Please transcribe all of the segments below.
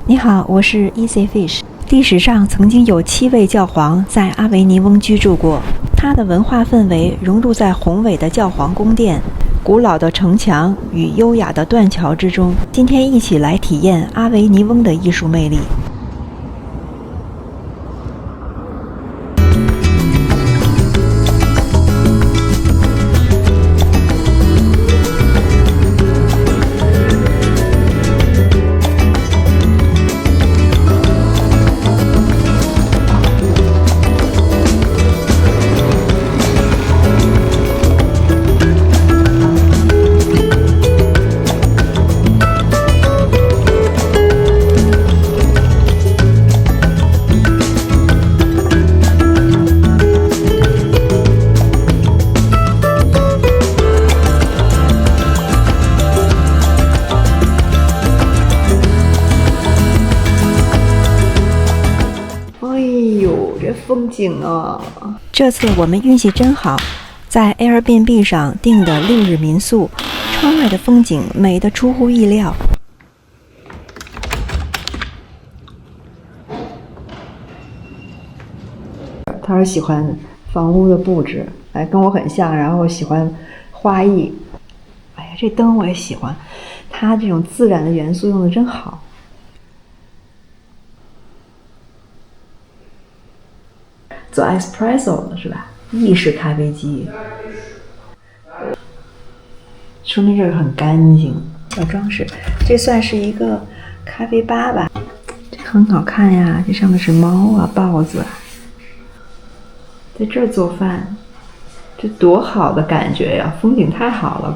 你好，我是 Easy Fish。历史上曾经有7位教皇在阿维尼翁居住过，它的文化氛围融入在宏伟的教皇宫殿、古老的城墙与优雅的断桥之中。今天一起来体验阿维尼翁的艺术魅力。风景啊！这次我们运气真好，在 Airbnb 上订的6日民宿，窗外的风景美得出乎意料。他说喜欢房屋的布置，跟我很像，然后喜欢花艺。哎呀，这灯我也喜欢，它这种自然的元素用的真好。做 espresso 的是吧？意式咖啡机，说明这个很干净。小装饰，这算是一个咖啡吧吧？这很好看呀，这上面是猫啊、豹子啊，在这儿做饭，这多好的感觉呀！风景太好了。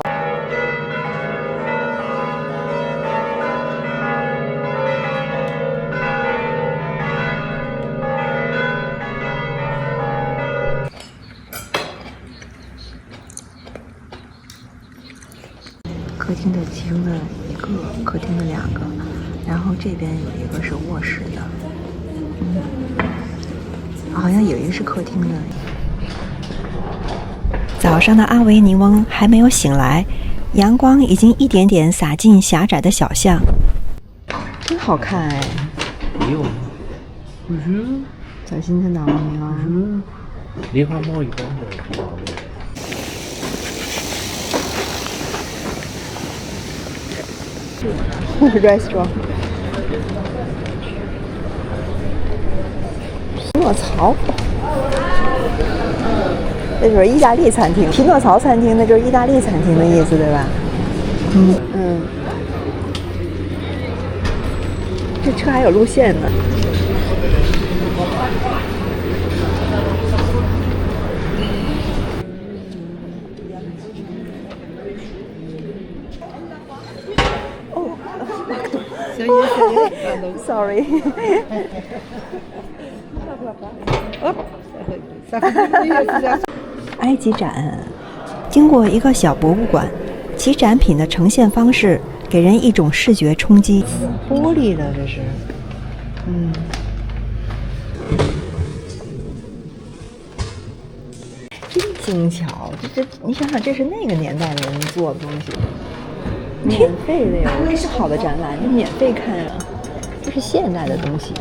客厅的其中的一个，客厅的2个，然后这边有一个是卧室的，好像有一个是客厅的。早上的阿维尼翁还没有醒来，阳光已经一点点洒进狭窄的小巷，真好看哎！哎呦，小心它挠你啊！梨花猫一般的。restaurant 匹诺曹，那就是意大利餐厅。匹诺曹餐厅那就是意大利餐厅的意思，对吧？这车还有路线呢。Sorry 埃及展经过一个小博物馆，其展品的呈现方式给人一种视觉冲击。玻璃的这是，真精巧。这你想想，这是那个年代的人做的东西。免费的呀，这是好的展览，你免费看啊。这是现代的东西，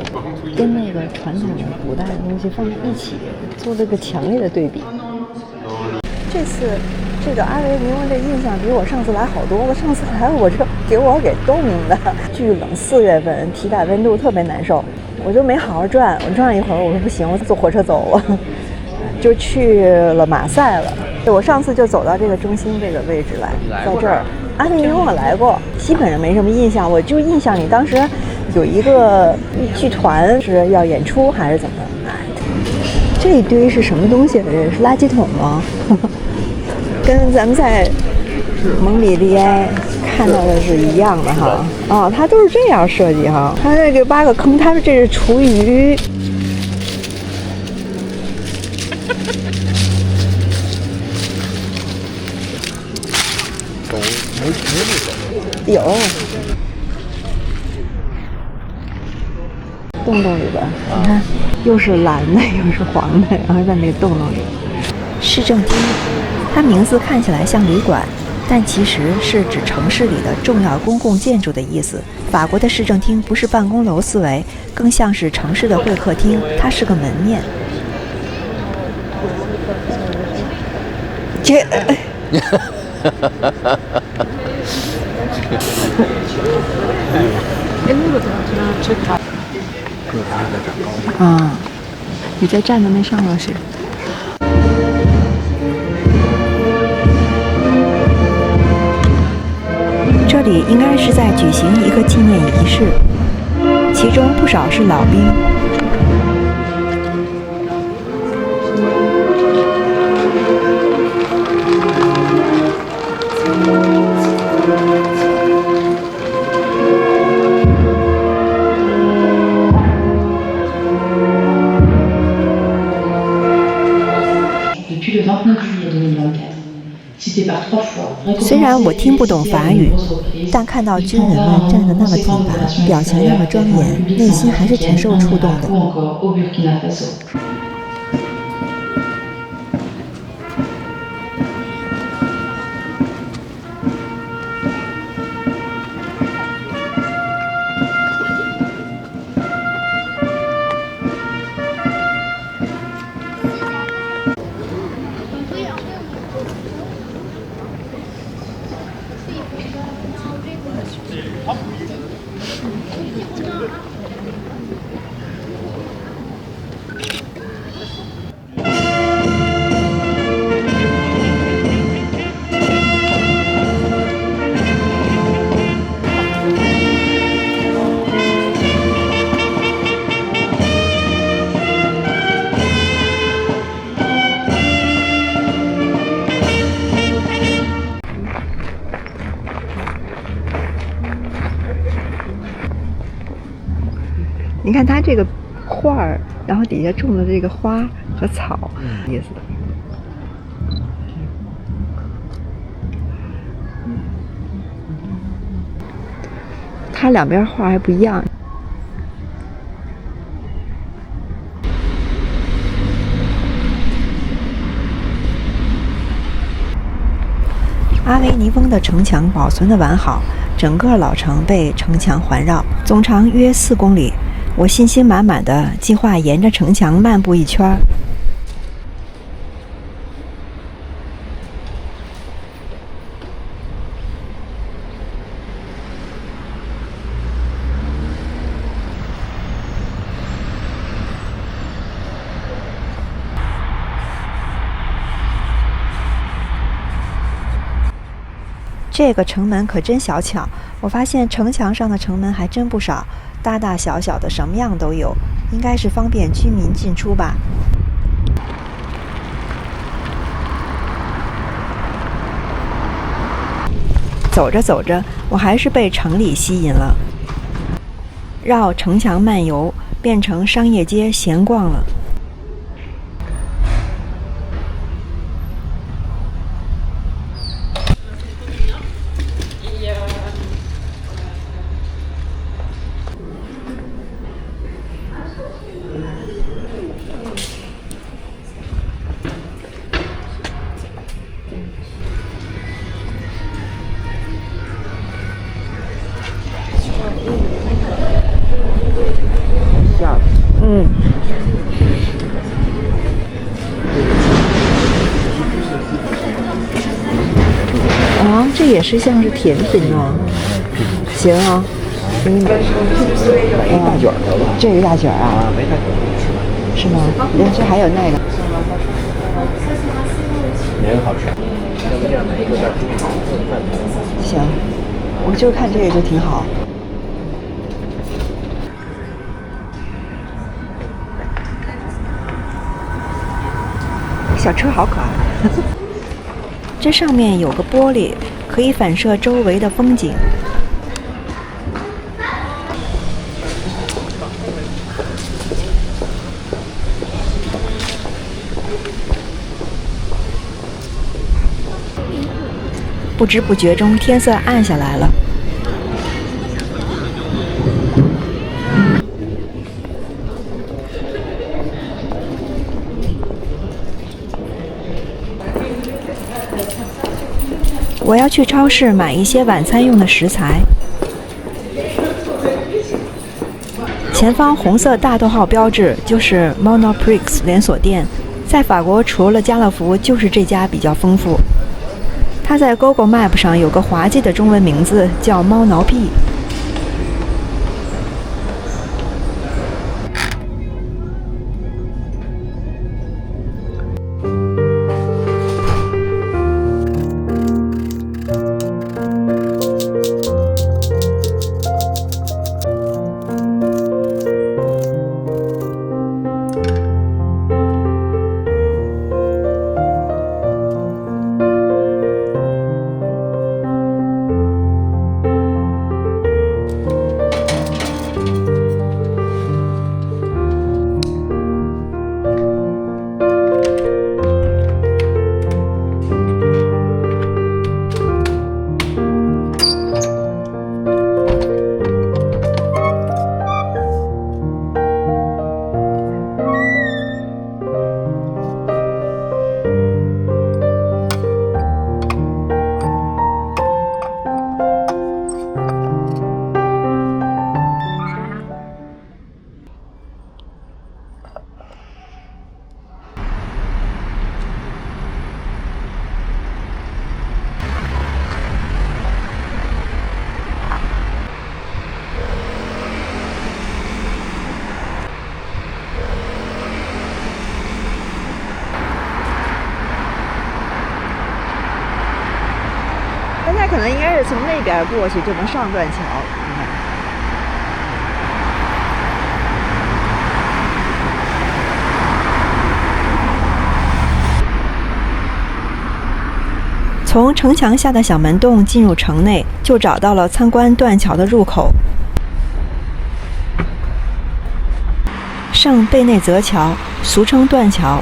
跟那个传统的古代的东西放在一起，做了个强烈的对比。这次这个阿维尼翁的印象比我上次来好多了。上次来我这给冻的，巨冷，4月份体感温度特别难受，我就没好好转。我转了一会儿，我说不行，我坐火车走了，就去了马赛了。我上次就走到这个中心这个位置来，在这儿。阿维尼翁我来过，基本上没什么印象。我就印象里当时有一个剧团是要演出还是怎么？这一堆是什么东西？这是垃圾桶吗？跟咱们在蒙彼利埃看到的是一样的哈。哦，它都是这样设计哈。它这个8个坑，它这是厨余。有洞里边，你看，又是蓝的，又是黄的，然后在那个洞里。市政厅，它名字看起来像旅馆，但其实是指城市里的重要公共建筑的意思。法国的市政厅不是办公楼思维，更像是城市的会客厅，它是个门面。这。啊，你在站的那上面是？这里应该是在举行一个纪念仪式，其中不少是老兵。虽然我听不懂法语，但看到军人们站得那么挺拔，表情那么庄严，内心还是挺受触动的。你看它这个画儿，然后底下种的这个花和草，意思。它两边画还不一样。阿维尼翁的城墙保存得完好，整个老城被城墙环绕，总长约4公里。我信心满满的计划沿着城墙漫步一圈。这个城门可真小巧，我发现城墙上的城门还真不少，大大小小的什么样都有，应该是方便居民进出吧。走着走着，我还是被城里吸引了，绕城墙漫游，变成商业街闲逛了。啊，这也是像是甜品啊。行啊，买一大卷的吧。这个大卷啊？没大卷吃吧？是吗？这还有那个。哪个好吃？要不这样买一个大猪肠饭。行，我就看这个就挺好。小车好可爱。这上面有个玻璃，可以反射周围的风景。不知不觉中，天色暗下来了。我要去超市买一些晚餐用的食材。前方红色大逗号标志就是 Monoprix 连锁店，在法国除了家乐福就是这家比较丰富。它在 Google Map 上有个滑稽的中文名字叫猫挠屁。现在可能应该是从那边过去就能上断桥。从城墙下的小门洞进入城内，就找到了参观断桥的入口。圣贝内泽桥，俗称断桥，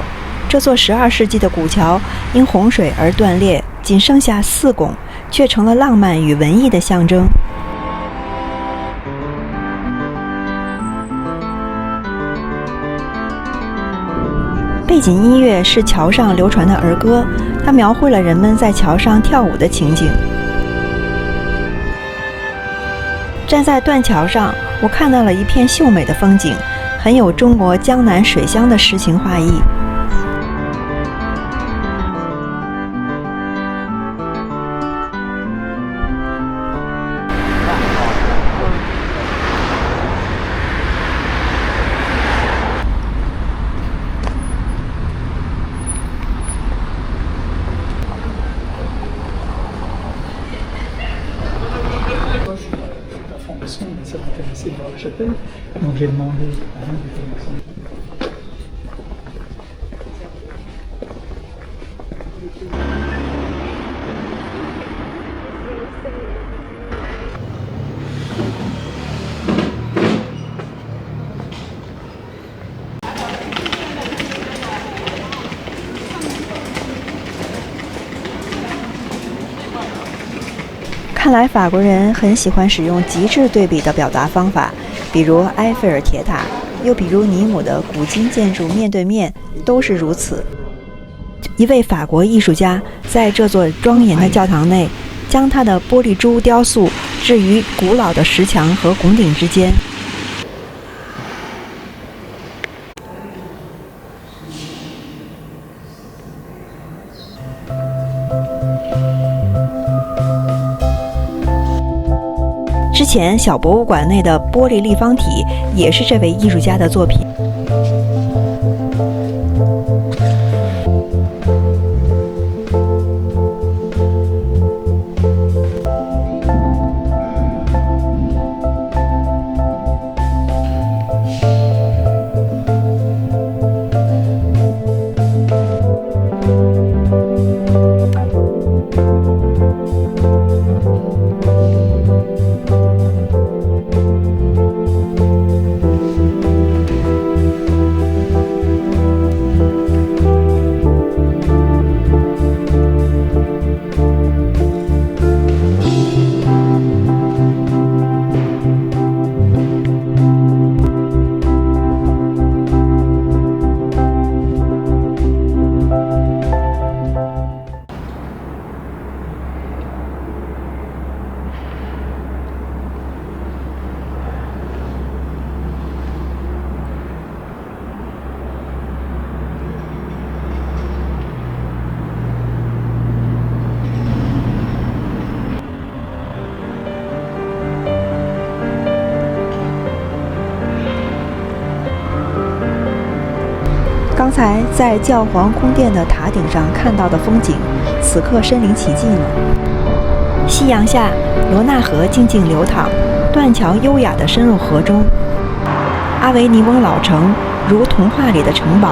这座12世纪的古桥因洪水而断裂，仅剩下4拱，却成了浪漫与文艺的象征。背景音乐是桥上流传的儿歌，它描绘了人们在桥上跳舞的情景。站在断桥上，我看到了一片秀美的风景，很有中国江南水乡的诗情画意。看来法国人很喜欢使用极致对比的表达方法，比如埃菲尔铁塔，又比如尼姆的古今建筑面对面，都是如此。一位法国艺术家在这座庄严的教堂内，将他的玻璃珠雕塑置于古老的石墙和拱顶之间。之前小博物馆内的玻璃立方体也是这位艺术家的作品。刚才在教皇宫殿的塔顶上看到的风景，此刻身临其境了。夕阳下，罗纳河静静流淌，断桥优雅地深入河中。阿维尼翁老城如童话里的城堡，